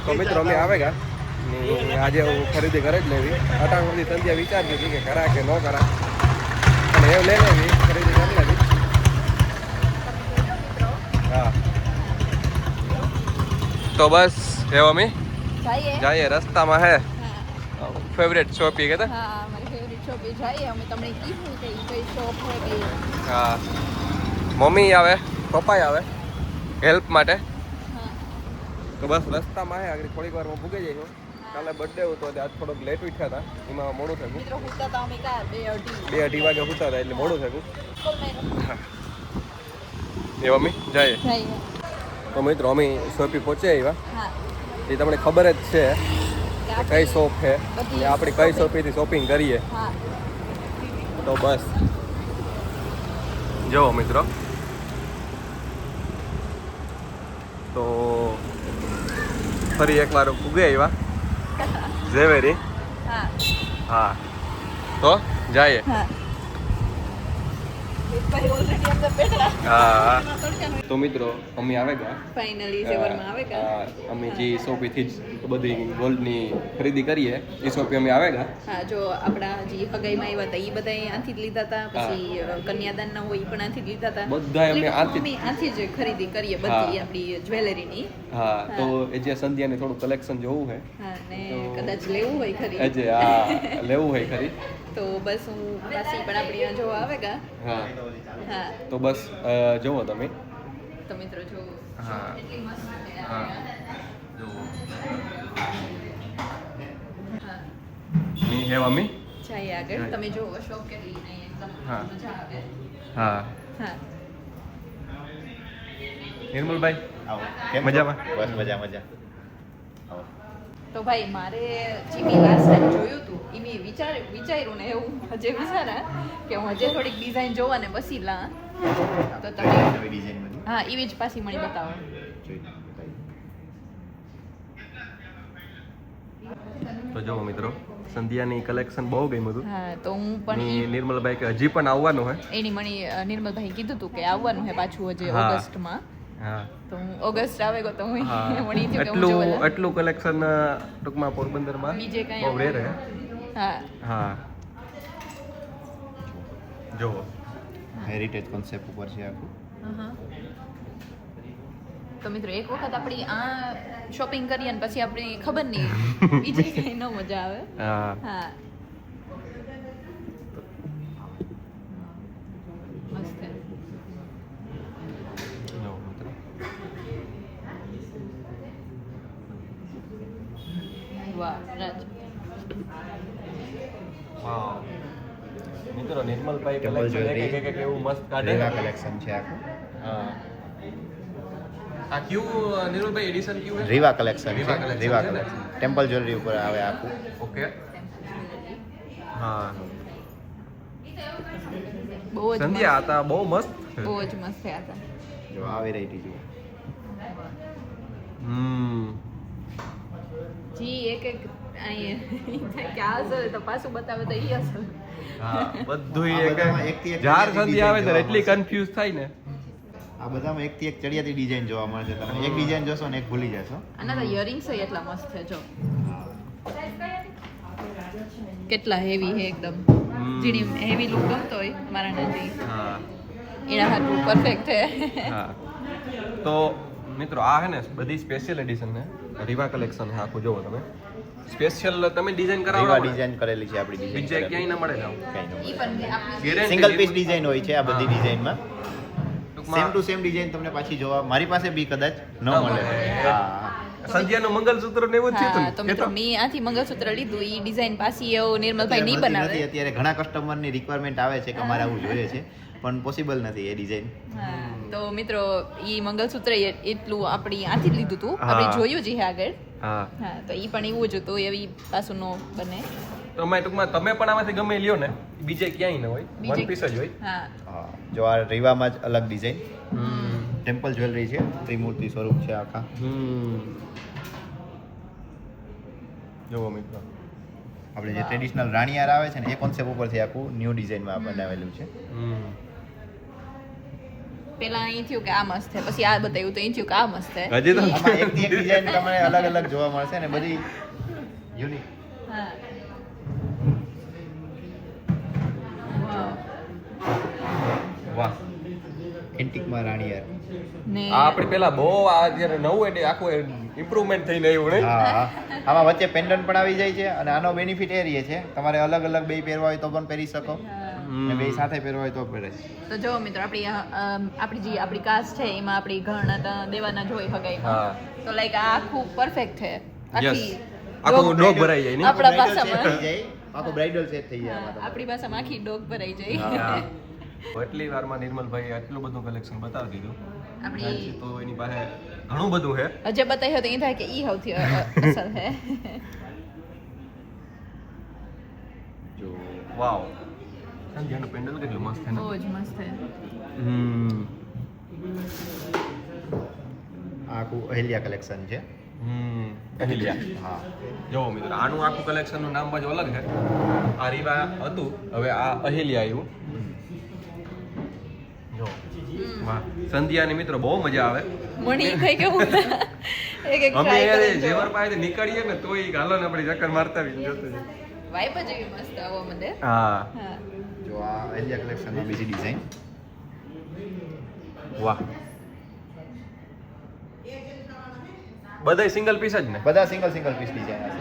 તો મિત્રો અમે આવેગા ને આજે હું ખરીદી કરે જ લેવી અટાણ સુધી સંધ્યા વિચારતી હતી કે કરા કે ન કરા અને એવું લઈ લેવી ખરીદી કરી લેવી. હા તો બસ એવો અમે જઈએ રસ્તામાં હે ફેવરેટ શોપી કે હા મારી ફેવરેટ શોપ એ જઈએ અમે તમને કીધું કે કઈ શોપ છે કઈ. હા મમ્મી આવે પપ્પાય આવે હેલ્પ માટે. તો બસ રસ્તામાં હે આગળ થોડીક વારમાં ભૂગી જઈશું. કાલે બર્થડે હતો આજ થોડોક લેટ ઉઠ્યા હતા એમાં મોડું થયું. મિત્રો હુતા હતા અમે કા 2-2:30 વાગે હુતા હતા એટલે મોડું થયું. એ મમ્મી જઈએ. તો મિત્રો અમે શોપી પહોંચ્યા આવ્યા. એ તમને ખબર જ છે કે કઈ શોપ છે ને આપણે કઈ શોપીથી શોપિંગ કરીએ. તો બસ જો મિત્રો તો ફરી એકવાર ઉગે આવ્યા ઝવેરી. હા તો જઈએ. હા તો મિત્રો અમે આવે ગયા ફાઇનલી સેવરમાં આવે ગયા. અમે જે શોપીથી જ બધી ગોલ્ડની ખરીદી કરીએ એ શોપી અમે આવે ગયા. હા જો આપણા જે હગાઈમાં આવ્યા હતા એ બધા આથી જ લીધા હતા. પછી કન્યાદાનના હોય એ પણ આથી જ લીધા હતા. બધા અમે આથી જ ખરીદી કરીએ બધી આપણી જ્વેલરીની. હા તો એ જે સંધ્યાને થોડું કલેક્શન જોવું છે. હા ને કદાચ લેવું હોય ખરી. અજે હા લેવું હોય ખરી. તો બસ હું પાછી પણ આપણી આ જોવા આવેગા. હા હા તો બસ જોવો તમે. તો મિત્રો જો હા એટલી મસ્ત છે. હા જોવો હા મી હે મમ્મી જઈએ આગળ. તમે જોવો શોપ કેટલી નહીં એકદમ હા. મજા આવે. હા હા નિર્મલભાઈ આવો મજામાં? બસ મજા મજા. આવો તો ભાઈ મારે જે મેં લાસ્ટ ટાઈમ જોયું હતું એ મેં વિચાર્યું ને એવું હજે વિચારા કે હું હજે થોડીક ડિઝાઇન જોવા ને પછી લા તો તમે નવી ડિઝાઇન બધી હા એવી જ પાછી મને બતાવો. તો જો મિત્રો સંધ્યાની કલેક્શન બહુ ગમ્યું હતું. હા તો હું પણ નિર્મલભાઈ કે હજી પણ આવવાનું છે. એની મને નિર્મલભાઈ કીધું હતું કે આવવાનું છે પાછું હજે હા. ઓગસ્ટમાં. હા તો હું ઓગસ્ટ આવે ગયો તો હું હા મળી થયું કે હું જોવા એટલું કલેક્શન ટૂંકમાં પોરબંદરમાં બીજે કઈ બહુ રેર છે. હા હા જો હેરિટેજ કોન્સેપ્ટ ઉપર છે આખું. તો મિત્રો એક વખત આપણી આ શોપિંગ કરીએ ને પછી આપણી ખબર નહીં બીજી કઈ ન મજા આવે. હા હા મસ્ત છે. જો મિત્રો વાહ રાજ વાવ મિત્રો નિર્મલભાઈ Temple કલેક્શન jewelry. એક એવું મસ્ત કાઢે. રેવા કલેક્શન છે આખું. હા આ ક્યુ નિર્મલભાઈ એડિશન ક્યુ છે? રીવા કલેક્શન રીવા છે. collection રીવા છે ને? કલેક્શન ટેમ્પલ જ્વેલરી ઉપર આવે આખું. ઓકે હા બહુ જ સંધ્યા મસ્ત હતા બહુ મસ્ત. બહુ જ મસ્ત થયા હતા. જો આ વેરાયટી જુઓ. જી એક અહીંયા કે આ હશે તો પાછું બતાવે તો ઈ હશે. હા બધું આ બધામાં એકથી એક જાર design સંધ્યા આવે જોવા ત્યારે એટલી મળશે. કન્ફ્યુઝ થાય ને. આ બધામાં એકથી એક ચડિયાતી ડિઝાઇન જોવા મળશે તમે. એક ડિઝાઇન જોશો ને એક ભૂલી જશો. આના તો ઇયરિંગ્સ એટલા મસ્ત છે જો કેટલા હેવી છે એકદમ. જેની હેવી લુક ગમતો હોય મારા નથી હા એના હાથું પરફેક્ટ છે. હા તો મિત્રો આ હે ને બધી સ્પેશિયલ એડિશન છે. રીવા કલેક્શન છે આખું જોવો તમે. સ્પેશિયલ તમે ડિઝાઇન રીવા કરાવો ડિઝાઇન કરેલી છે આપણી ડિઝાઇન. બીજે ક્યાંય ન મળે જાવ. ઈ પણ આપણી Guarantee સિંગલ પીસ ડિઝાઇન હોય છે આ બધી હા. ડિઝાઇનમાં. સેમ ટુ સેમ ડિઝાઇન તમને પાછી જોવા મારી પાસે બી કદાચ ન મળે. હા સંધ્યાનું મંગલસૂત્ર ને એવું જ થયું હા હતું તો ને? મિત્રો મેં આથી મંગળસૂત્ર લીધું ઈ ડિઝાઇન પાછી એવું નિર્મલભાઈ નહીં નથી, બનાવે. અત્યારે ઘણા કસ્ટમરની રિક્વાયરમેન્ટ આવે છે કે અમારે આવું જોઈએ છે પણ પોસિબલ નથી એ ડિઝાઇન. હા તો મિત્રો ઈ મંગળસૂત્ર એટલું આપણી આથી જ લીધું હતું હા. આપણે જોયું છે આગળ. હા હા તો ઈ પણ એવું જ હતું એવી પાછું નો બને. તમે ટૂંકમાં તમે પણ આમાંથી ગમે લ્યો ને બીજે ક્યાંય ન હોય બીજે વન પીસ જ હોય. હા હા જો આ રીવામાં જ અલગ ડિઝાઇન ટેમ્પલ જ્વેલરી છે. ત્રિમૂર્તિ સ્વરૂપ છે આખા. જોવો મિત્રો આપણે જે ટ્રેડિશનલ રાણીયાર આવે છે ને એ કોન્સેપ્ટ ઉપરથી આખું ન્યૂ ડિઝાઇનમાં બનાવેલું છે. પેલા અહીં થયું કે આ મસ્ત છે, પછી આ બતાવ્યું તો અહીં થયું કે આ મસ્ત છે. હજી તો આમાં એકથી એક ડિઝાઇન તમને અલગ અલગ જોવા મળશે ને બધી યુનિક. હા. વાહ એન્ટિકમાં રાણી યાર. ને આ આપણે પેલા બહુ આ જ્યારે નવું એટલે આખું ઇમ્પ્રુવમેન્ટ થઈને આવ્યું ને. હા આમાં વચ્ચે પેન્ડન્ટ પણ આવી જાય છે અને આનો બેનિફિટ એ રહે છે તમારે અલગ અલગ બે પહેરવા હોય તો પણ પહેરી શકો અને બે સાથે પહેરવા હોય તો પહેરે. તો જો મિત્રો આપણી કાસ્ટ છે એમાં આપણી ઘરના દેવાના જોઈ હગાઈમાં. હા. તો લાઈક આ આખું પરફેક્ટ છે. યસ આખું ડોગ ભરાઈ જાય ને. આપણા Bridal set ભાષામાં થઈ જાય, આખો બ્રાઇડલ સેટ થઈ જાય આમાં આપણી ભાષામાં આખી ડોગ ભરાઈ જાય. હા. એટલી વારમાં નિર્મલભાઈ આટલું બધું કલેક્શન બતાવી દીધું. આપણી હજી તો એની પાસે ઘણું બધું છે. હજે બતાવ્યો તો એ થાય કે ઈ સૌથી અસર છે. જો વાવ સંધ્યાનું પેન્ડલ કેટલું મસ્ત છે ને. બહુ જ મસ્ત છે. આ આખું અહિલ્યા કલેક્શન છે. અહિલ્યા. હા જો મિત્રો આનું આખું કલેક્શનનું નામ બાજુ અલગ છે. આ રીવા હતું, હવે આ અહિલ્યા આવ્યું. જો વાહ સંધ્યાની મિત્રો બહુ મજા આવે. મણી થઈ કેવું એક અમે ટ્રાય યાર કરી જેવર પાસે નીકળીએ ને તોય હાલો ને આપણે ચક્કર મારતા આવીએ જોતો જ. વાઇબ જ એવી મસ્ત આવો મને. હા હા. જો આ અહિલ્યા કલેક્શનમાં બીજી ડિઝાઇન. વાહ બધાય સિંગલ પીસ જ ને. બધા સિંગલ પીસ ડિઝાઇન હશે.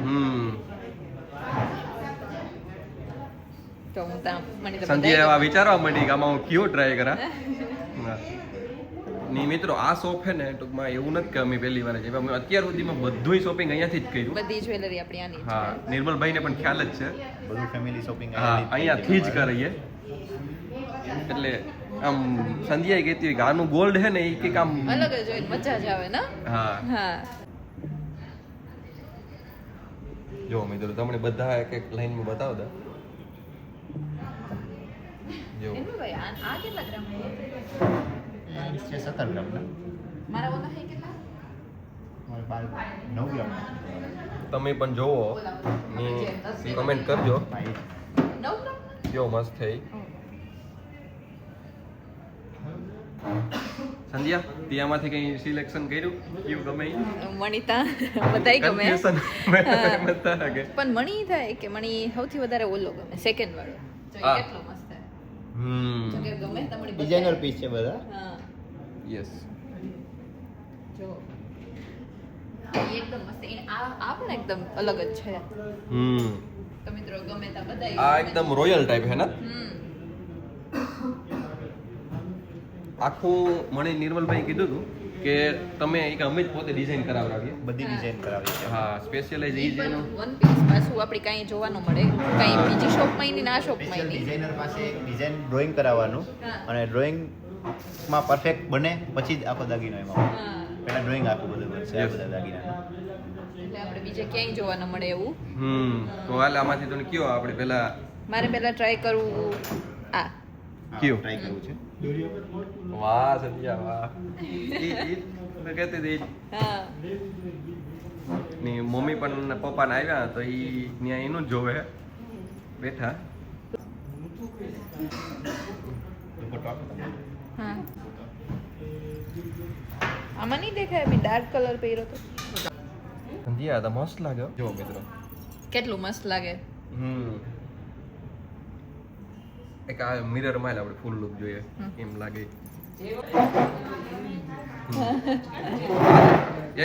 તો હું ત્યાં મને તો સંધ્યા એવા વિચારવા માંડી કે આમાં હું કયો ટ્રાય કરા. ની મિત્રો આ શોપ છે ને ટૂંકમાં એવું નથી કે અમે પહેલી વાર જ આવ્યા. અમે અત્યાર સુધીમાં બધુંય શોપિંગ અહીંયાથી જ કર્યું. બધી જ્વેલરી આપણી આની હા નિર્મલભાઈને પણ ખ્યાલ જ છે. બધું ફેમિલી શોપિંગ હા અહીંયાથી જ કરીએ. એટલે આમ સંધ્યાએ કહેતી હોય કે આનું ગોલ્ડ છે ને એ કંઈક આમ અલગ જ હોય મજા જ આવે ને. હા હા. જો મિત્રો તમને બધા એક એક લાઈનમાં બતાવો દો. જો એનું ભાઈ આ કેટલા ગ્રામ છે? છે 17 ગ્રામના. મારા ઓલા છે કેટલા? મારે 9 ગ્રામના. તમે પણ જોવો ની કમેન્ટ કરજો. 9 ગ્રામ? જો મસ્ત થઈ. સંધ્યા ત્યાંમાંથી કઈ સિલેક્શન કર્યું કયું ગમે ઈ? મણીતા બધાય ગમે. Confusion હા. મતા લાગે. પણ મણી થાય કે મણી સૌથી વધારે ઓલો ગમે સેકન્ડ વાળો. જો એ હા. કેટલો મસ્ત છે. જો કે ગમે તમારી ડિઝાઇનર પીસ છે બધા. હા. યસ જો એ એકદમ મસ્ત આ પણ એકદમ અલગ જ છે. તો મિત્રો ગમે તા બધાય આ એકદમ રોયલ ટાઈપ છે ને. આખું મને નિર્મલભાઈ કીધું હતું કે તમે એક અમે જ પોતે ડિઝાઇન કરાવડાવીએ. બધી ડિઝાઇન કરાવી છે. હા સ્પેશિયલાઇઝ એ પણ જેનું વન પીસ પાછું આપણી કાંઈ જોવા ન મળે કાંઈ બીજી શોપમાં નહીં ને આ શોપમાં સ્પેશિયલ નહીં. ડિઝાઇનર પાસે એક ડિઝાઇન ડ્રોઈંગ કરાવવાનું હા. અને ડ્રોઈંગમાં પરફેક્ટ બને પછી જ આખો દાગીનો એમાં હોય. હા. પહેલા ડ્રોઈંગ આખું બધું બનશે આ બધા દાગીનાનું. એટલે આપણે બીજે ક્યાંય જોવા ન મળે એવું. તો હાલ આમાંથી તને કયો આપણે પેલા મારે પહેલા ટ્રાય કરવું આ. કયું? ટ્રાય કરવું છે. વાહ સંધ્યા વાહ ઈ મેં કહેતી હતી હા. ની મમ્મી પણ ને પપ્પા ને આવ્યા તો ઈ ત્યાં એનું જ જોવે બેઠા. દુપટ્ટો આપો તમે. હા. આમાં નહીં દેખાય મેં ડાર્ક કલર પહેર્યો તો સંધ્યા તો મસ્ત લાગે હો. જો મિત્રો કેટલું મસ્ત લાગે. એક આ મિરર માં આપણે ફૂલ લુક જોઈએ એમ લાગે.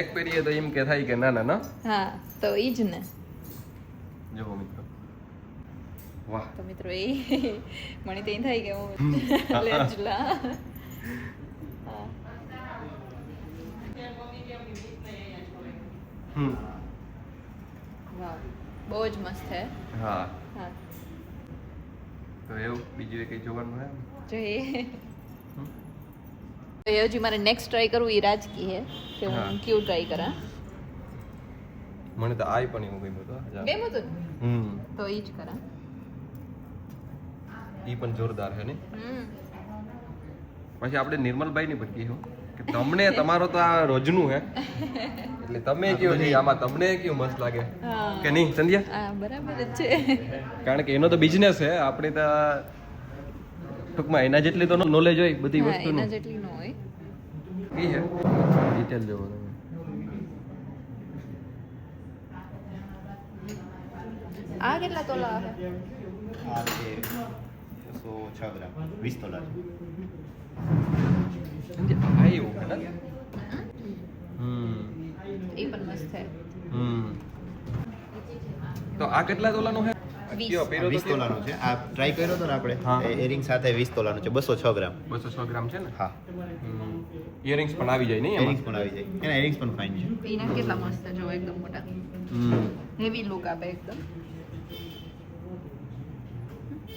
એક પહેરીએ તો એમ કે થાય કે ના ના ના. હા તો ઈ જ ને. જો મિત્રો વાહ તો મિત્રો એ મને તો થાય કે હું લેજલા. હા. વાવ બહુ જ મસ્ત છે. હા હા તો એવું બીજું કઈ જોવાનું હે જો એ હજી મારે નેક્સ્ટ ટ્રાય કરવું એ રાજકી હે કે હા. હું ક્યુ ટ્રાય કરા. મને તો આઈ પણ એવું ગમ્યું હતું કેમ હતું ને? તો ઈ જ કરા. ઈ પણ જોરદાર છે ને. હમ. પછી આપણે નિર્મલભાઈ ની પણ કીધું કે તમને તમારો તો આ રોજનું હે એટલે તમે કયો છે આમાં તમને કયું મસ્ત લાગે હા. કે નહીં સંધ્યા? હા બરાબર જ છે. કારણ કે એનો તો બિઝનેસ છે આપણે તો ટૂંકમાં એના જેટલી તો નોલેજ હોય બધી હા, વસ્તુનું. એના જેટલી ન હોય. ઈ છે ડિટેલ જોવો તમે. આ કેટલા તોલા આવે? આ છે 106 ગ્રામ 20 તોલા છે. આ એવું છે ને? એ પણ મસ્ત છે. તો આ કેટલા તોલાનું છે? 20. કયો પહેર્યો તો 20 તોલાનું છે. આ ટ્રાય કર્યો હતો ને આપણે હા. એરિંગ સાથે 20 તોલાનું છે 206 ગ્રામ. 206 ગ્રામ છે ને? હા ઇયરિંગ્સ પણ આવી જાય નહીં એરિંગ્સ એમાં? પણ આવી જાય. એના એરિંગ્સ પણ ફાઇન છે. એના કેટલા મસ્ત છે, જો એકદમ મોટા. હેવી લુક આપે એકદમ.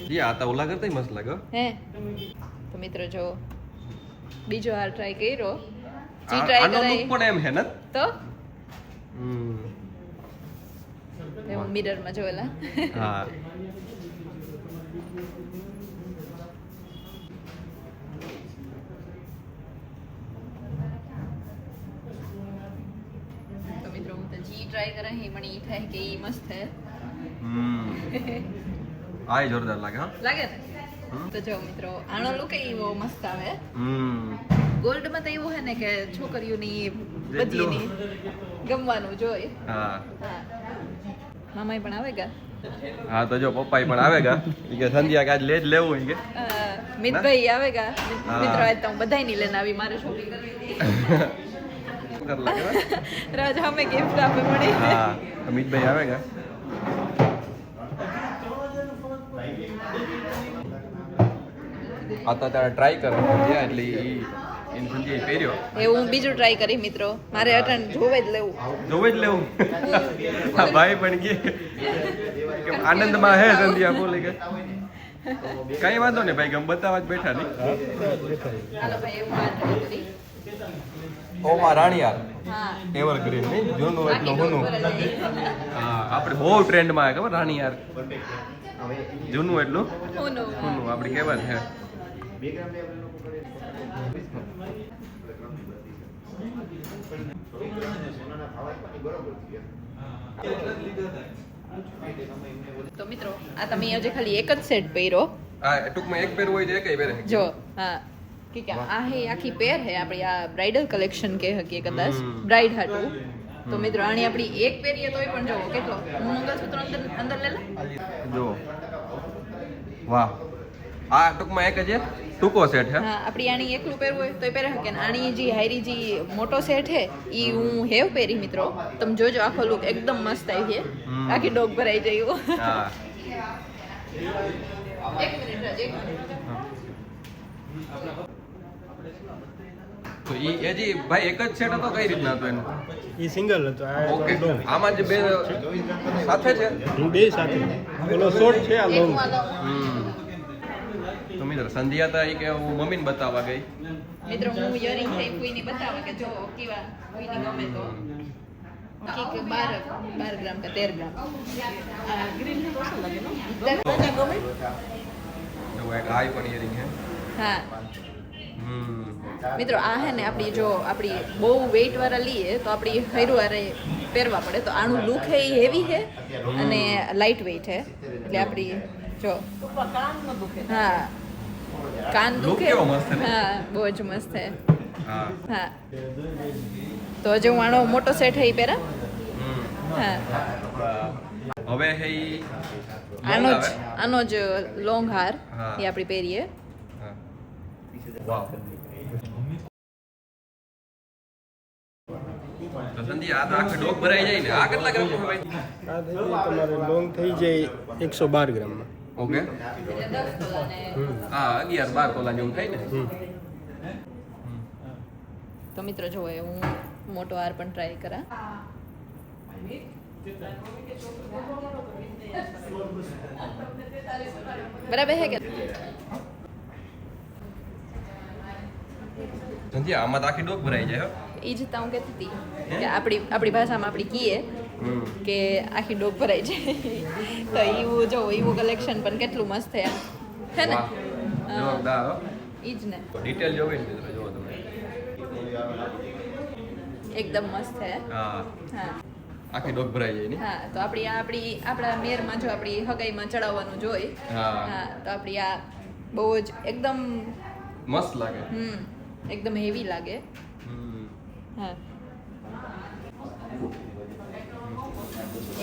જી આ તો ઓલા કરતા મસ્ત લાગે હો. હે તો મિત્રો જો બીજો હાર ટ્રાય કર્યો. જી આ- ટ્રાય આનો look કરાય પણ એમ છે ને? તો હમ. હું મિરરમાં જોયેલા. હા તો મિત્રો હું તો જી ટ્રાય કરે હી મને ઈ થાય કે ઈ મસ્ત છે. આ જોરદાર લાગે હા. લાગે ને? તો જો મિત્રો આનો લુક એવો મસ્ત આવે. હમ ગોલ્ડ માં તો એવું છે ને કે છોકરીઓની બધીની ગમવાનું જોઈ. હા હા મામાઈ પણ આવે કા? હા તો જો પપ્પાઈ પણ આવે ગા ઈ કે સંધ્યા કે આજ લે જ લેવું ઈ કે મિતભાઈ આવે કા? હા. મિત્રો આજ તો હું બધાયની લઈને આવી, મારે શોપિંગ કરવી હતી. કર લાગે ને? રાજ અમે ગિફ્ટ આપે મળી. હા અમિતભાઈ આવે ગા આ તો તારે ટ્રાય કર સંધ્યા એટલે ઈ એમ સંધ્યાએ પહેર્યો એવું હું બીજું ટ્રાય કરી મિત્રો, મારે અટણ જોવે જ લેવું. જોવે જ લેવું હા ભાઈ પણ કે આનંદમાં હે સંધ્યા બોલે કે કઈ વાંધો નહીં ભાઈ ગમ બતાવવા જ બેઠા નહીં હાલો ભાઈ એવું વાત ટ્રાય કરી. ઓમાં રાણીયાર હા એવરગ્રીન નહીં જૂનું એટલું બાકી જૂનું ડોક પર જ હા આપણે બહુ ટ્રેન્ડમાં આવે ખબર રાણીયાર જૂનું એટલું ઊનું. જૂનું આપણે કહેવાય છે 2 ગ્રામ લે આપણે લોકો કરે. સોનાના ભાવ આપવાની બરોબર છે. તો મિત્રો આ તમે હજી ખાલી એક જ સેટ પહેર્યો. આ ટૂંકમાં એક પહેરવું હોય તો એકય પહેરે જો હા કે આ હે આખી પેર હે આપણી આ બ્રાઇડલ કલેક્શન કે હકીએ કદાચ બ્રાઇડ હાટુ. તો મિત્રો આની આપણી એક પહેરીએ તોય પણ જો કેટલો મંગળસૂત્ર અંદર અંદર લે લે. જો વાહ આ ટૂંકમાં એક જ ટૂંકો સેટ છે હા આપણી આની એકલું પહેરવું હોય તોય પહેરે હકે ને આની જે હાયરી જે મોટો સેટ હે ઈ હું હેવ પહેરી મિત્રો. તમે જોજો આખો લુક એકદમ મસ્ત આવી છે. આખી ડોક ભરાઈ જયું. હા એક મિનિટ રાજ, એક મિનિટ. તો ઈ હજી ભાઈ એક જ સેટ હતો કઈ રીતના હતો એનું એ સિંગલ હતો આ ઓકે લોંગ આમાં જે બે સાથે છે બે સાથે ઓલો શોર્ટ છે આ એક લોંગ વાલો. તો મિત્ર સંધ્યા તા ઈ કે હું મમ્મીને બતાવવા ગઈ મિત્રો હું યરિંગ થઈ કોઈની બતાવે કે જો કેવા કોઈની ગમે તો ઠીક 12 ગ્રામ કે 13 ગ્રામ. આ ગ્રીન ને ઓછો લાગે નો? તને ગમે? જો એક આઈ પણ ઇયરિંગ છે હા મિત્રો આ હે ને આપણી જો આપણી બહુ વેઇટ વાળા લઈએ તો આપણી હૈરુવારે પહેરવા પડે. તો આનું લુક હે એ હેવી છે અને લાઇટ વેઇટ છે એટલે આપણી જો હા કાન Look દુખે. કેવો મસ્ત છે ને? હા બહુ જ મસ્ત છે. હા હા તો જે હું આનો મોટો સેટ હે ઈ પહેરા. હા હવે હે ઈ આનો જ લોંગ હાર હા. એ આપણે પહેરીએ. હા વાવ તો સંધ્યા આ તો આખી ડોક ભરાઈ જાય ને આ કેટલા ગ્રામ છે ભાઈ આ થઈ જાય તમારે લોંગ થઈ જાય 112 ગ્રામમાં ઓકે એટલે 10 તોલાને હા 11-12 તોલા જેવું થાય ને તો મિત્રો જો હું મોટો હાર પણ ટ્રાય કરા. બરાબર હે કે સંધ્યા આમાં તો આખી ડોક ભરાઈ જાય હો ઈ જ હું કહેતી હતી કે આપણી ભાષામાં આપણે કહીએ કે આખી ડોક ભરાઈ જાય. તો એવું જો એવું કલેક્શન પણ કેટલું મસ્ત છે હે ને? વાહ, જોરદાર હો ઈ જ ને તો ડિટેલ જોવી ને મિત્રો જોવો તમે એકદમ મસ્ત છે. હા હા આખી ડોક ભરાઈ જાય ને હા તો આપણા મેરમાં જો આપણી હગાઈમાં ચડાવવાનું જોઈ હા હા તો આપણી આ બહુ જ એકદમ મસ્ત લાગે. એકદમ હેવી લાગે. હા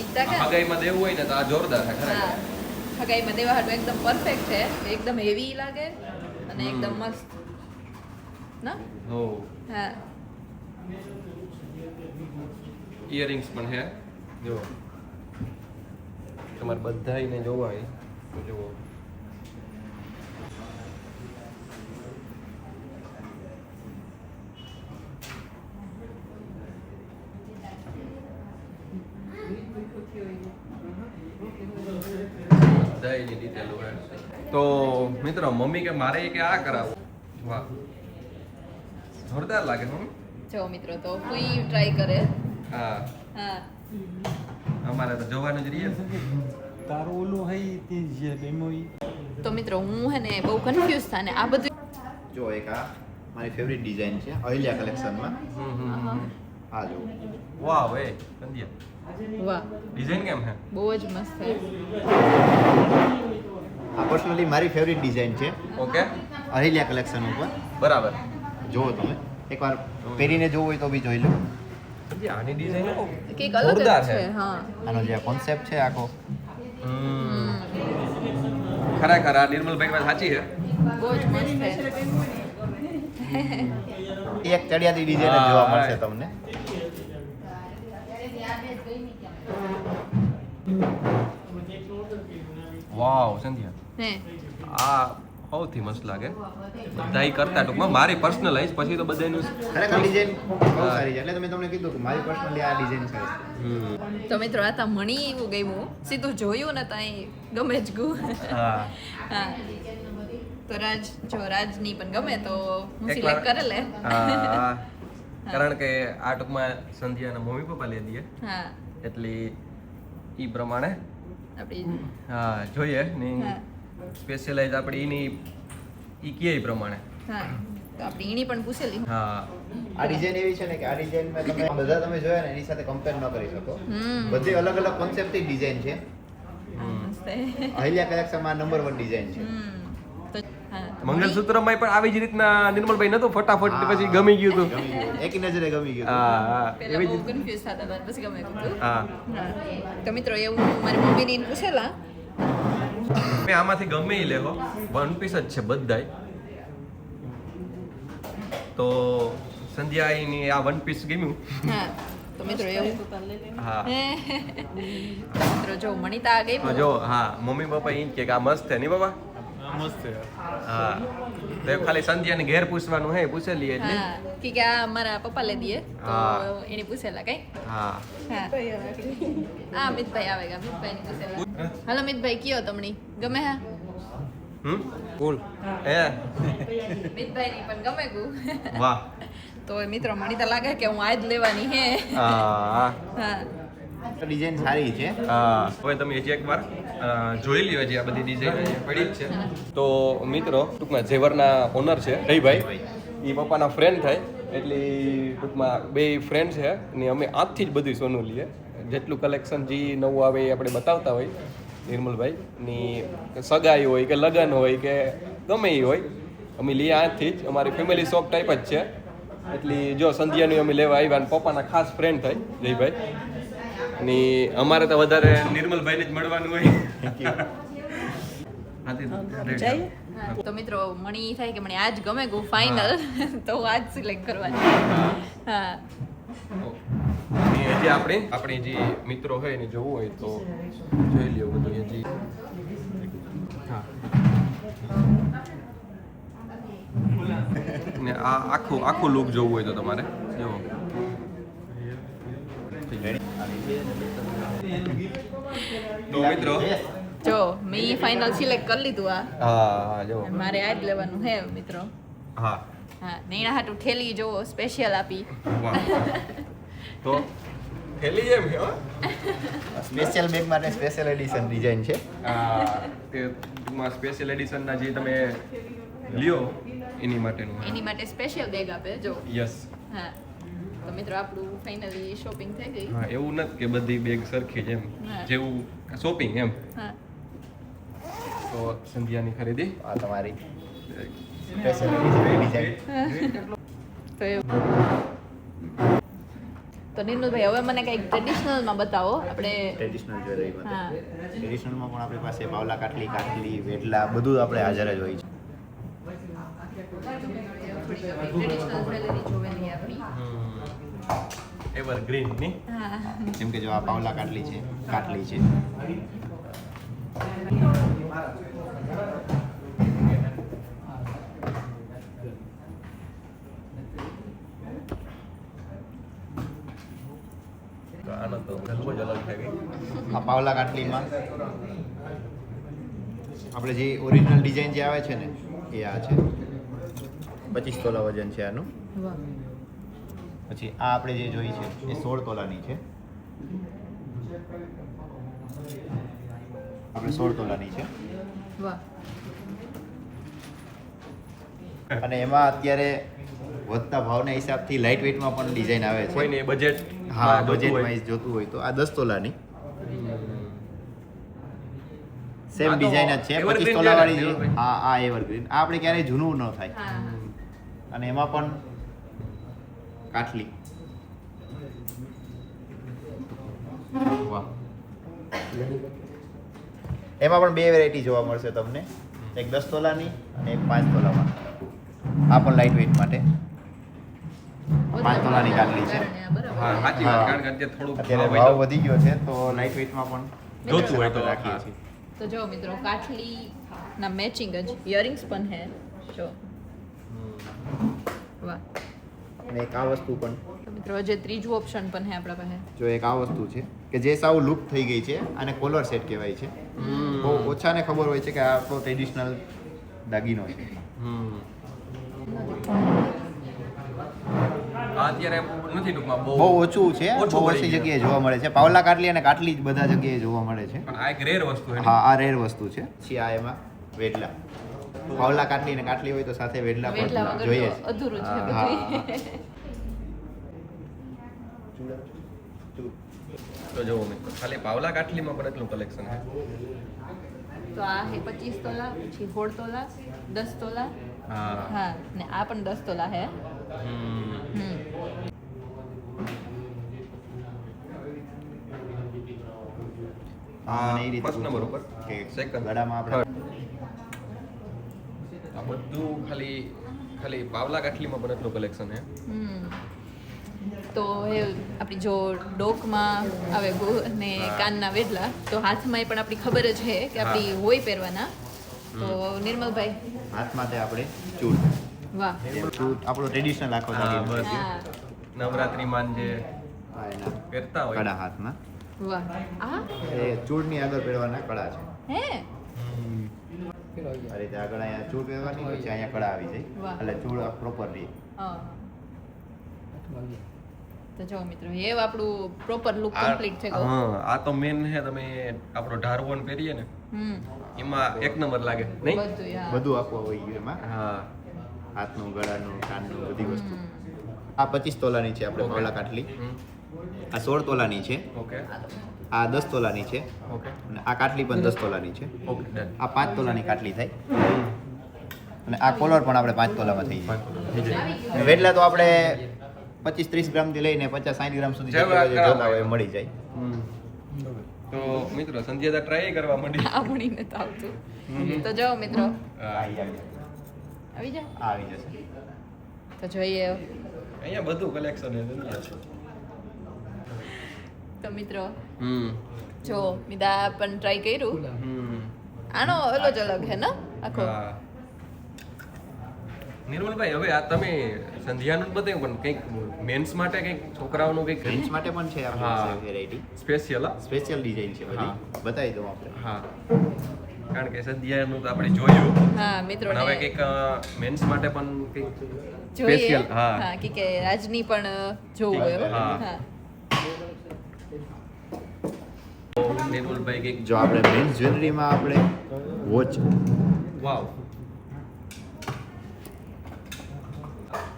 એકદમ હગાઈમાં દેવું હોય ને તો આ જોરદાર છે ખરેખર. હા હગાઈમાં દેવા હાટું એકદમ પરફેક્ટ છે. એકદમ હેવી લાગે અને એકદમ મસ્ત ના. હો હા ઇયરિંગ્સ પણ છે જો તમારે બધાયને જોવા હોય તો જુઓ. બધાયની ડિટેલ હોય. તો મિત્રો મમ્મી કે મારે કે આ કરાવો. વાહ જોરદાર લાગે મમ્મી. જો મિત્રો તો કોઈ ટ્રાય કરે. હા હા અમારે તો જોવાનું જ રહીએ. તારું ઓલું હઈ તે જે ડેમો ઈ તો મિત્રો હું હે ને બહુ કન્ફ્યુઝ થાય ને આ બધું. જો એક આ મારી ફેવરિટ ડિઝાઇન છે અહિલ્યા કલેક્શનમાં. આ જો વાહ વે કંદિયા વાહ ડિઝાઇન કેમ છે? બહુ જ મસ્ત છે. આ પર્સનલી મારી ફેવરિટ ડિઝાઇન છે ઓકે અહિલ્યા કલેક્શન ઉપર. બરાબર. જુઓ તમે એકવાર પહેરીને જોવું હોય તો બી જોઈ લો. આની ડિઝાઇન કંઈક અલગ જ જોરદાર છે. છે. હા આનો જે કોન્સેપ્ટ છે આખો ખરેખર આ નિર્મલભાઈ વાત સાચી છે. બહુ જ મસ્ત છે. એક ચડિયાતી ડિઝાઇન જ જોવા મળશે તમને. વાવ સંધ્યા હે આ સૌથી મસ્ત લાગે. બધાય કરતા ટૂંકમાં મારી પર્સનલાઇઝ પછી તો બધાનું ખરેખર ડિઝાઇન બહુ સારી છે એટલે તમે તમને કીધું કે મારી પર્સનલી આ ડિઝાઇન છે. તો મિત્રો આ તા મણી એવું ગયું સીધું જોયું ને તો અહીં ગમે જ ગયું. હા હા તો રાજની પણ ગમે તો હું એકવાર- સિલેક્ટ કરે લે. હા કારણ કે આ ટૂંકમાં સંધ્યાના મમ્મી પપ્પા લઈ દઈએ હા એટલે ઈ પ્રમાણે આપણી હા જોઈએ ને હા. સ્પેશિયલાઇઝ આપણી એની ઈ કે ઈ પ્રમાણે. હા તો આપણી ઈણી પણ પૂછેલી. હા આ ડિઝાઇન એવી છે ને કે આ ડિઝાઇનમાં તમે બધા તમે જોયા ને એની સાથે કમ્પેર ન કરી શકો. હમ બધી અલગ અલગ કોન્સેપ્ટની ડિઝાઇન છે. મસ્ત છે. અહિલ્યા કલેક્શનમાં નંબર 1 ડિઝાઇન છે. તો હા મંગલસૂત્રમાં પણ આવી જ રીતના નિર્મલભાઈ નતું ફટાફટ પછી ગમી ગયું હતું. ગમી ગયું. એકી નજરે ગમી ગયું. હા હા પેલા એવી બહુ જ કન્ફ્યુઝ થતા હતા પછી ગમે કીધું. હા હા તો મિત્રો એવું મારી મમ્મીની પૂછેલા. મેં આમાંથી ગમે ઈ લેવો વન પીસ જ છે બધાય. તો સંધ્યાની આ વન પીસ ગમ્યું. હા તો મિત્રો એવું હા મિત્રો જો મણિતા ગઈ તો જો હા મમ્મી પપ્પા ઈ જ કે આ મસ્ત છે નહીં બાબા. મસ્ત છે. હા તો એ ખાલી સંધ્યાને ઘેર પૂછવાનું હે પૂછેલી એટલે. હા કે આ મારા પપ્પા લઈ દઈએ તો હા. એને પૂછેલા કઈ. હા હા હા મિતભાઈ આવેગા મિતભાઈ ની પૂછેલા. હાલો મિતભાઈ કયો તમને ગમે હા કુલ હે મિતભાઈ ની પણ ગમે ગયું. વાહ તો મિત્રો મણિતા લાગે કે હું આજ લેવાની હે. હા હા ડિઝાઇન સારી છે. હા હવે તમે હજી એકવાર જોઈ લ્યો જે આ બધી ડિઝાઇન પડી જ છે. તો મિત્રો ટૂંકમાં ઝેવરના ઓનર છે રહીભાઈ એ પપ્પાના ફ્રેન્ડ થાય એટલે ટૂંકમાં બે ફ્રેન્ડ છે ને અમે આજથી જ બધું સોનું લઈએ જેટલું કલેક્શન જે નવું આવે એ આપણે બતાવતા હોય નિર્મલભાઈ ની સગાઈ હોય કે લગ્ન હોય કે ગમે એ હોય અમે લઈએ આજથી જ અમારી ફેમિલી શોપ ટાઈપ જ છે એટલે જો સંધ્યાની અમે લેવા આવ્યા અને પપ્પાના ખાસ ફ્રેન્ડ થાય જયભાઈ ને અમારે તો વધારે નિર્મલભાઈને જ મળવાનું હોય. તો મિત્રો મણી થાય કે મને આજ ગમે ગયું ફાઇનલ તો હું આજ સિલેક્ટ કરવાની. હા ને હજી આપણે જે મિત્રો હોય એને જોવું હોય તો જોઈ લ્યો બધું હજી. હા ને આ આખું લુક જોવું હોય તો તમારે જુઓ. તો મિત્રો જો મેં ફાઇનલ સિલેક્ટ કરી લીધું આ. હા જુઓ મારે આજ લેવાનું હે મિત્રો. હા હા નૈણા હાટું ઠેલી જોવો સ્પેશિયલ આપી. વાહ તો થેલી એમ હે હો. સ્પેશિયલ બેગ માટે સ્પેશિયલ એડિશન ડિઝાઇન છે. તે ટૂંકમાં સ્પેશિયલ એડિશનના જે તમે લ્યો એની માટેનું એની માટે સ્પેશિયલ બેગ આપે જો. યસ. હા તો મિત્રો આપણું ફાઇનલી શોપિંગ થઈ ગઈ. હા એવું નથી કે બધી બેગ સરખી જ એમ હા. જેવું શોપિંગ એમ. હા તો તો સંધ્યાની ખરીદી આ તમારી સ્પેશિયલ ડિઝાઇન. તો એવું તો નિર્મલભાઈ હવે મને કંઈક ટ્રેડિશનલમાં બતાવો આપણે. ટ્રેડિશનલ જ્વેલરીમાં હા ટ્રેડિશનલમાં પણ આપણી પાસે પાવલા કાટલી કાટલી વેટલા બધું આપણે હાજર જ હોય છે. ટ્રેડિશનલ જ્વેલરી જોવાની આપણી. એવરગ્રીન ની હા જેમ કે જો આ પાવલા કાટલી છે કાટલી છે. તો આનો તો ગલવો જ અલગ થઈ ગઈ. આ પાવલા કાટલીમાં આપણે જે ઓરિજિનલ ડિઝાઇન જે આવે છે ને એ આ છે. 25 તોલા વજન છે આનું. વાહ પછી આ આપણે જે જોઈ છે એ 16 તોલાની છે. આપણે 16 તોલાની છે. વાહ અને એમાં અત્યારે વધતા ભાવના હિસાબથી લાઇટ વેઇટમાં પણ ડિઝાઇન આવે છે. કોઈને બજેટ હા બજેટ વાઇઝ જોતું હોય તો આ 10 તોલાની સેમ આ તો ડિઝાઇન જ છે. evergreen 25 તોલાવાળી છે ને, છે. હા આ એવરગ્રીન. આ આપણે ક્યારેય જૂનું ન થાય. હા અને એમાં પણ કાટલી. વાહ. એમાં પણ બે વેરાયટી જોવા મળશે તમને. એક 10 તોલાની અને એક 5 તોલામાં. આ પણ લાઇટ વેઇટ માટે 5 તોલાની કાટલી છે. હા સાચી વાત કારણ કે અત્યારે થોડુંક અત્યારે ભાવ ભાવ હોય વધી ગયો છે તો લાઇટ વેઇટમાં પણ જોતું હોય તો રાખીએ હા. છીએ. તો જો મિત્રો કાઠલી ના મેચિંગ જ ઇયરિંગ્સ પણ હે જો વાહ. અને એક આ વસ્તુ પણ તો મિત્રો જે ત્રીજું ઓપ્શન પણ હે આપણા પાસે. જો એક આ વસ્તુ છે કે જે સાવ લુક થઈ ગઈ છે અને કોલર સેટ કહેવાય છે. બહુ ઓછાને ખબર હોય છે કે આ આપણો ટ્રેડિશનલ દાગીનો છે. આ અત્યારે નથી ટૂંકમાં બહુ ઓછું છે. ઓછું બહુ મળી ઓછી ગયું. જગ્યાએ જોવા મળે છે. પાવલા કાટલી અને કાટલી જ બધા જગ્યાએ જોવા મળે છે. પણ આ એક રેર વસ્તુ છે હા આ રેર વસ્તુ છે. પછી આ એમાં વેડલા. પાવલા કાટલી અને કાટલી હોય તો સાથે વેડલા વેટલા પણ વગર જોઈએ તો જ. અધૂરું છે હા. બધું. તો જોવો મિત્રો ખાલી પાવલા કાટલીમાં પણ એટલું કલેક્શન છે. તો આ હે 25 તોલા પછી 16 તોલા 10 તોલા હા હા ને આ પણ 10 તોલા હે. હમ. હમ મને એ રીતે ફર્સ્ટ નંબર પૂછો ઉપર કે સેકન્ડ ગળામાં આપણે આ બધું ખાલી ખાલી પાવલા કાટલીમાં પણ એટલું કલેક્શન છે. હમ તો એ આપણી જો ડોકમાં આવે ને કાનના વેડલા તો હાથમાં પણ આપણી ખબર જ છે કે આપણી હોય પહેરવાના. તો નિર્મલભાઈ હાથમાં તે આપણે ચૂડ. વાહ ચૂડ આપણો ટ્રેડિશનલ આખો હા, દાગીનો બસ. છે. હા નવરાત્રીમાં જે આ એના પહેરતા હોય કડા હાથમાં. વાહ આ એ ચૂડની આગળ પહેરવાના કડા છે. હે આ રીતે આગળ અહીંયા ચૂડ પહેરવાની પછી અહીંયા કડા આવી જાય. વાહ. એટલે ચૂડ પ્રોપર રહે. હા. તો જો મિત્રો એ આપણું પ્રોપર લુક આ- કમ્પ્લીટ થઈ ગયું. હા આ તો મેન છે તમે આપણો ઢારવોન પહેરીએ ને હમ એમાં એક નંબર લાગે નહીં બધું યાર બધું આપવું હોય ગયું એમાં. હા હાથનું ગળાનું કાનનું બધી વસ્તુ. હમ. આ 25 તોલાની છે આપણે Okay. પાવલા કાટલી. હમ. આ 16 તોલાની છે. ઓકે આ 10 તોલાની છે. ઓકે અને આ કાટલી પણ 10 તોલાની છે. ઓકે ડન આ 5 તોલાની કાટલી થાય. અને આ કોલર પણ આપણે 5 તોલામાં થઈ જાય. થઈ જાય અને વેટલા તો આપણે 25-30 ગ્રામથી લઈને 50-60 ગ્રામ સુધી જેવા જેટલી જોતા કરાવાય. હોય એ મળી જાય. હમ. તો મિત્રો સંધ્યા ટ્રાય કરવા માંડી આવડીને તો આવતું. તો જો મિત્રો આવી આવી જાય આવી જશે. તો જોઈએ અહીંયા બધું કલેક્શન છે દુનિયા છે. તો મિત્રો હમ જો મિદા પણ ટ્રાય કર્યું. હમ આનો અલગ જ અલગ હે ને આખો. હા નિર્મલભાઈ હવે આ તમે સંધ્યાનું જ બતાવ્યું પણ કંઈક મેન્સ માટે કંઈક છોકરાઓનું કંઈક જેન્ટ્સ માટે પણ છે આપણી હા. પાસે વેરાયટી. સ્પેશિયલ સ્પેશિયલ ડિઝાઇન છે બધી. હા. બતાવી દઉં આપણે. હા કારણ કે સંધ્યાનું તો આપણે જોયું હા મિત્રો પણ હવે કંઈક મેન્સ માટે પણ કંઈક જોઈએ special, હા. હા કે રાજની પણ જોવું એમ હા. હા નિર્મલભાઈ કંઈક જો આપણે મેન્સ જ્વેલરીમાં આપણે વોચ વાવ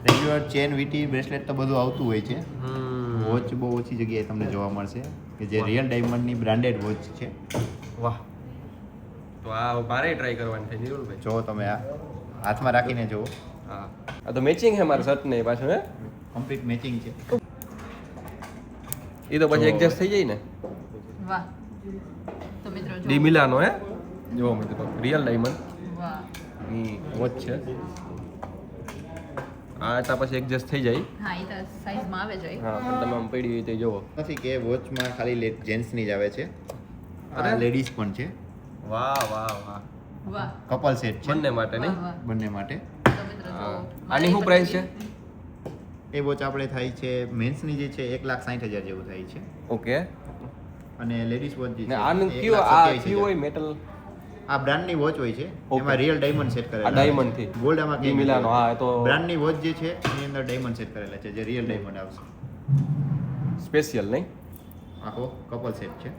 રેગ્યુલર ચેન વીટી બ્રેસલેટ તો બધું આવતું હોય છે. હમ વોચ બહુ ઓછી જગ્યાએ તમને જોવા મળશે કે જે રિયલ ડાયમંડની બ્રાન્ડેડ વોચ છે. વાહ તો તો આ મારે ટ્રાય કરવાની છે નિરુલભાઈ. જો તમે આ હાથમાં રાખીને જુઓ, હા આ તો મેચિંગ છે મારા શર્ટ ને પાછું હે કમ્પ્લીટ મેચિંગ છે. એ તો પછી એડજસ્ટ થઈ જાય ને. વાહ. તો મિત્રો જો ડી મિલાનો હે જો મિત્રો રિયલ ડાયમંડ વાહ. ની વોચ છે. આ તા પછી એડજસ્ટ થઈ જાય. હા એ તો સાઈઝમાં આવે જાય. હા પણ તમે આમ પડી તે જોવો. નથી કે વોચમાં ખાલી જેન્ટ્સની જ આવે છે, અરે. આ લેડીઝ પણ છે. વાહ વાહ વાહ વાહ. કપલ સેટ છે બંને માટે નહીં. વાહ, વાહ. બંને માટે. તો મિત્રો જો હા. આની શું પ્રાઇસ છે? એ વોચ આપણે થાય છે મેન્સની જે છે 1,60,000 જેવું થાય છે, ઓકે. અને લેડીઝ વોચ જે ને છે આનું એ કયું આ 1,27,000. કયું હોય મેટલ? આ બ્રાન્ડની વોચ હોય છે, Okay. એમાં રિયલ ડાયમંડ સેટ કરેલા આ diamond થી. ગોલ્ડ આમાં ડી મિલાનો, હા, એ તો બ્રાન્ડની વોચ જે છે એની અંદર ડાયમંડ સેટ કરેલા છે, જે રિયલ ડાયમંડ આવશે. સ્પેશિયલ નહીં. આખો કપલ સેટ છે.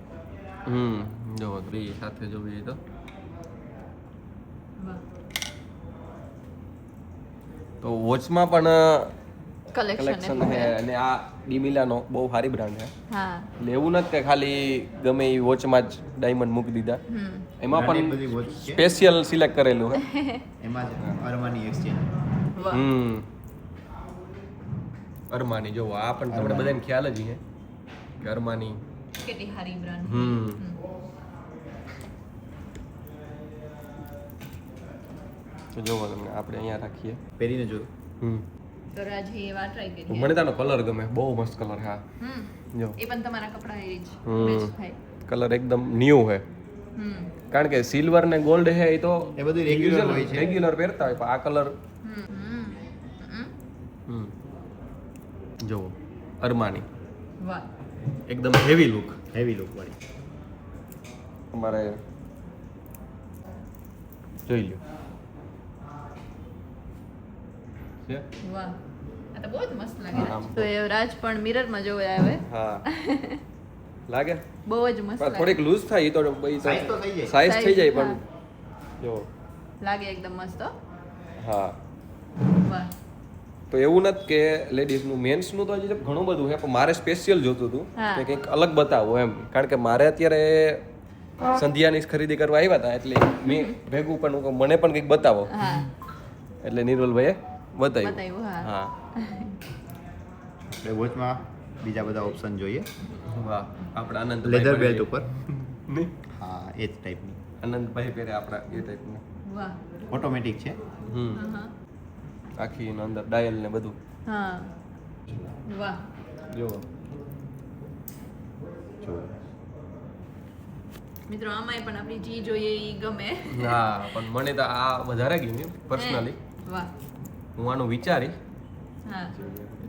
જો બે સાથે જોવી તો વાહ. તો વોચમાં પણ કલેક્શન કલેક્શન છે અને આ ડી મિલાનો બહુ સારી બ્રાન્ડ છે. હા. એટલે એવું નથી કે ખાલી ગમે એ વોચમાં જ ડાયમંડ મૂકી દીધા. એમાં Branded પણ બધી watch છે. સ્પેશિયલ સિલેક્ટ કરેલું છે. એમાં જ અરમાની એક્સચેન્જ. વાહ. અરમાની જો આ પણ તમને અરમાની. બધાને ખ્યાલ જ છે કે અરમાની. કેટલી સારી બ્રાન્ડ. તો જોવો તમને આપણે અહીંયા રાખીએ. પહેરીને જો. તો રાજે એ વાત ટ્રાય કરી. મને તાનો કલર ગમે, બહુ મસ્ત કલર. હા જો એ પણ તમારા કપડા એ જ હમ. મેચ થાય. કલર એકદમ ન્યૂ છે. હમ. કારણ કે સિલ્વર ને ગોલ્ડ છે એ તો એ બધું regular હોય છે. રેગ્યુલર પહેરતા હોય પણ આ કલર જુઓ અરમાની વાહ. એકદમ હેવી લુક. હેવી લુક વાળી. તમારે જોઈ લ્યો છે? વાહ. આ તો બહુ જ મસ્ત લાગે. હા, તો એ રાજ પણ મિરરમાં જોવે આવે. હા લાગે બહુ જ મસ્ત પણ લાગે. થોડીક લૂઝ થાય એ તો Size તો થઈ જાય. સાઈઝ થઈ જાય પણ હા. જો લાગે એકદમ મસ્ત હો. હા વાહ. તો એવું નથી કે લેડીઝનું મેન્સનું તો હજી ઘણું બધું છે પણ મારે સ્પેશિયલ જોતું હતું હા. કે કંઈક અલગ બતાવો એમ કારણ કે મારે અત્યારે સંધ્યાની ખરીદી કરવા આવ્યા હતા એટલે મેં ભેગું પણ હું કહું, મને પણ કંઈક બતાવો હા. એટલે નિરુલભાઈએ બતાવ્યું. બતાવ્યું, હા. હા આપણે વોચમાં બીજા બધા ઓપ્શન જોઈએ. વાહ આપણે આનંદ લેધર બેલ્ટ ઉપર. નહીં હા, એ જ ટાઈપની. આનંદભાઈ પહેરે આપણા એ ટાઈપનું. વાહ. ઓટોમેટિક છે. હા. આખી એનો અંદર ડાયલ ને બધું હા. વાહ. જો જો. મિત્રો આમાંય પણ આપણી જી જોઈએ એ ગમે. હા પણ મને તો આ વધારે ગમ્યું પર્સનલી. વાહ. હું આનું વિચારીશ હા.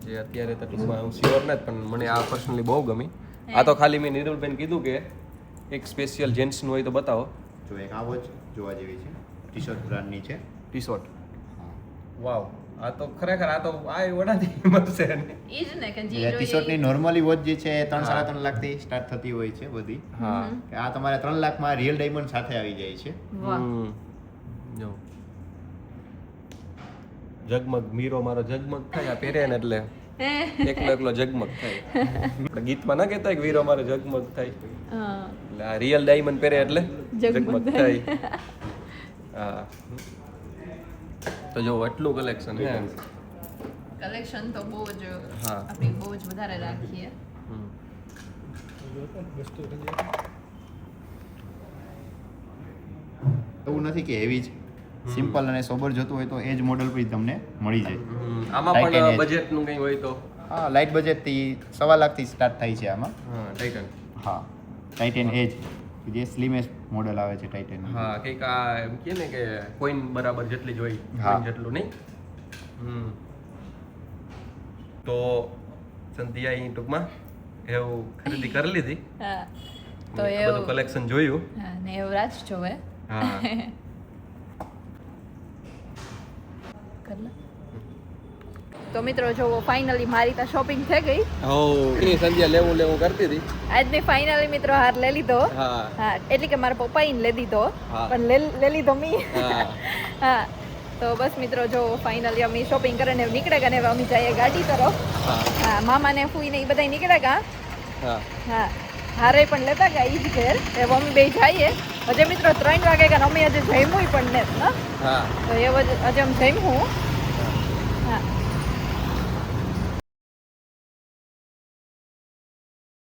જે અત્યારે તો ટૂંકમાં હું શ્યોર નથી પણ મને આ પર્સનલી બહુ ગમી. આ તો ખાલી મેં નિરુલબેન કીધું કે એક સ્પેશિયલ જેન્ટ્સનું હોય તો બતાવો. જો એક આ વોચ જોવા જેવી છે, ટી શર્ટ બ્રાન્ડની છે. T shirt. હા. વાવ આ તો ખરેખર આ તો આ વડાથી મળશે ને. ઈ જ ને કે જી ટી શર્ટની જોઈએ. નોર્મલી વોચ જે છે એ 3 હા. 3.5 લાખથી સ્ટાર્ટ થતી હોય છે બધી. હા કે આ તમારે 3 લાખમાં રિયલ ડાયમંડ સાથે આવી જાય છે. વાહ. જો જગમગ મીરો મારો જગમગ થાય આ પહેરે ને એટલે એકલો એકલો જગમગ થાય. આપણે ગીતમાં ના કહેતા કે વીરો મારો જગમગ થાય હા. એટલે આ રિયલ ડાયમંડ પહેરે એટલે જગમગ જગમગ થાય. હા તો જો આટલું કલેક્શન છે. કલેક્શન તો બહુ જ હા. આપણે બહુ જ વધારે રાખીએ. એવું નથી કે હેવી જ, સિમ્પલ અને સોબર જોતું હોય તો એ જ મોડલ પર તમને મળી જાય. આમાં Titan પણ Edge. બજેટનું કંઈ હોય તો હા, લાઇટ બજેટથી 1.5 લાખથી સ્ટાર્ટ થાય છે આમાં. હા ટાઇટન. હા, ટાઇટન એજ જે સ્લિમેસ્ટ મોડલ આવે છે ટાઇટન. હા કંઈક આ એમ કહે ને કે કોઈન બરાબર જેટલી જ હોય હા. કોઈન જેટલું નહીં. તો સંધ્યા અહીં ટૂંકમાં એવું ખરીદી કરી લીધી. હા. તો તો બધું એવું કલેક્શન જોયું. હા ને એવું રાજ જોવે. હા તો મિત્રો જો ફાઇનલી મારી તો શોપિંગ થઈ ગઈ. એ સંધ્યા લેવું કરતી હતી. આજની ફાઇનલી મિત્રો હાર લઈ લીધો. હા હા એટલે કે મારા પપ્પાએ લઈ દીધો હા. પણ લઈ લીધો મી. હા હા તો બસ મિત્રો જો ફાઇનલી અમે શોપિંગ કરીને નીકળ્યા ગયા ને હવે અમે જઈએ ગાડી તરફ. હા હા મામા ને ફૂઈ ને એ બધા નીકળ્યા ગયા. હા હા હારે પણ લેતા ગયા ઈ જ ઘેર એ મમ્મી બે જઈએ હજે મિત્રો 3 વાગે ગયા અમે હજે જમ્યું પણ ને હા તો એ હજે અમે જમ્યું